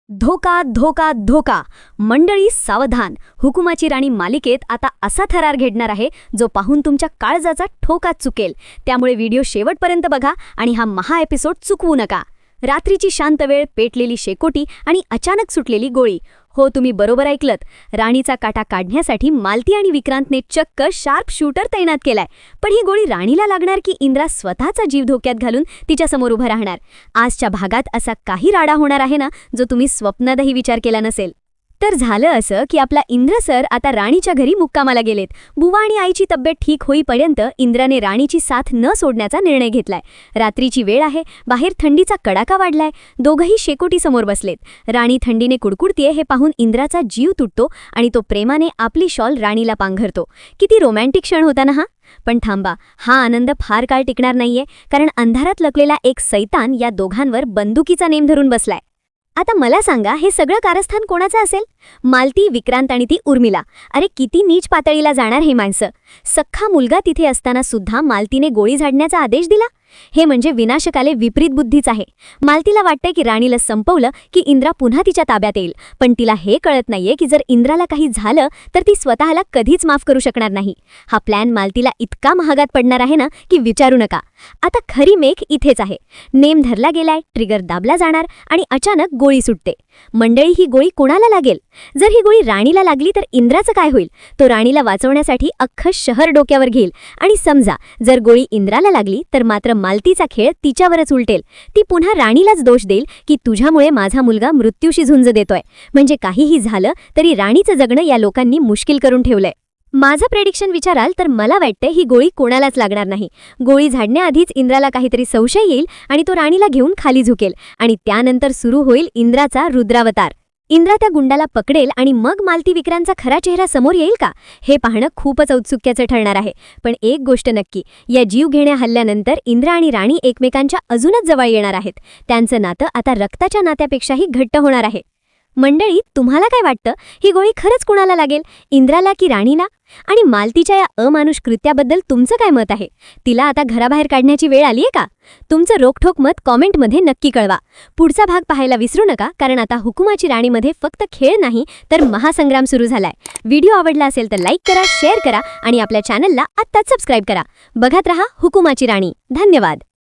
धोका धोका धोका. मंडळी सावधान. हुकुमाची राणी मालिकेत आता असा थरार घेडणार आहे जो पाहून तुमच्या काळजाचा ठोका चुकेल. त्यामुळे व्हिडिओ शेवटपर्यंत बघा आणि हा महा एपिसोड चुकवू नका. रात्रीची शांत वेळ, पेटलेली शेकोटी आणि अचानक सुटलेली गोळी. हो, तुम्ही बरोबर ऐकलत. राणीचा काटा काढण्यासाठी मालती आणि विक्रांतने चक्क शार्प शूटर तैनात केलाय. पण ही गोळी राणीला लागणार की इंद्रा स्वतःचा जीव धोक्यात घालून तिच्यासमोर उभं राहणार? आजच्या भागात असा काही राडा होणार आहे ना जो तुम्ही स्वप्नातही विचार केला नसेल. तर झालं असं की आपला इंद्र सर आता राणीच्या घरी मुक्कामाला गेलेत. बुवा आणि आईची तब्येत ठीक होईपर्यंत इंद्राने राणीची साथ न सोडण्याचा निर्णय घेतलाय. रात्रीची वेळ आहे, बाहेर थंडीचा कडाका वाढलाय. दोघंही शेकोटीसमोर बसलेत. राणी थंडीने कुडकुडतीये हे पाहून इंद्राचा जीव तुटतो आणि तो प्रेमाने आपली शॉल राणीला पांघरतो. किती रोमॅन्टिक क्षण होता ना हा. पण थांबा, हा आनंद फार काळ टिकणार नाहीये, कारण अंधारात लपलेला एक सैतान या दोघांवर बंदुकीचा नेम धरून बसलाय. आता मला सांगा, हे सगळं कारस्थान कोणाचं असेल? मालती, विक्रांत आणि ती उर्मिला. अरे किती नीच पातळीला जाणार हे माणसं. सख्खा मुलगा तिथे असताना सुद्धा मालतीने गोळी झाडण्याचा आदेश दिला. हे म्हणजे विनाशकाले विपरीत बुद्धीच आहे. मालतीला वाटतंय की राणीला संपवलं की इंद्रा पुन्हा तिच्या ताब्यात येईल, पण तिला हे कळत नाहीये की जर इंद्राला काही झालं तर ती स्वतःला कधीच माफ करू शकणार नाही. हा प्लॅन मालतीला इतका महागात पडणार आहे ना की विचारू नका. आता खरी मेख इथेच आहे. नेम धरला गेलाय, ट्रिगर दाबला जाणार आणि अचानक गोळी सुटते. मंडळी, ही गोळी कोणाला लागेल? जर ही गोळी राणीला लागली तर इंद्राचं काय होईल? तो राणीला वाचवण्यासाठी अख्खं शहर डोक्यावर घेईल. आणि समजा जर गोळी इंद्राला लागली तर मात्र मालतीचा खेळ तिच्यावरच उलटेल. ती पुन्हा राणीलाच दोष देईल की तुझ्यामुळे माझा मुलगा मृत्यूशी झुंज देतोय. म्हणजे काहीही झालं तरी राणीचं जगणं या लोकांनी मुश्किल करून ठेवलंय. माझं प्रेडिक्शन विचाराल तर मला वाटतं ही गोळी कोणालाच लागणार नाही. गोळी झाडण्याआधीच इंद्राला काहीतरी संशय येईल आणि तो राणीला घेऊन खाली झुकेल आणि त्यानंतर सुरू होईल इंद्राचा रुद्रावतार. इंद्रा त्या गुंडाला पकडेल आणि मग मालती विक्रांतचा खरा चेहरा समोर येईल का, हे पाहणं खूपच औत्सुक्याचं ठरणार आहे. पण एक गोष्ट नक्की, या जीवघेण्या हल्ल्यानंतर इंद्रा आणि राणी एकमेकांच्या अजूनच जवळ येणार आहेत. त्यांचं नातं आता रक्ताच्या नात्यापेक्षाही घट्ट होणार आहे. मंडळी, तुम्हाला काय वाटतं? ही गोळी खरंच कुणाला लागेल, इंद्राला की राणीला? आणि मालतीच्या या अमानुष कृत्याबद्दल तुमचं काय मत आहे? तिला आता घराबाहेर काढण्याची वेळ आलीये का? तुमचं रोखठोक मत कॉमेंटमध्ये नक्की कळवा. पुढचा भाग पाहायला विसरू नका, कारण आता हुकुमाची राणीमध्ये फक्त खेळ नाही तर महासंग्राम सुरू झालाय. व्हिडिओ आवडला असेल तर लाईक करा, शेअर करा आणि आपल्या चॅनलला आत्ताच सबस्क्राईब करा. बघत रहा हुकुमाची राणी. धन्यवाद.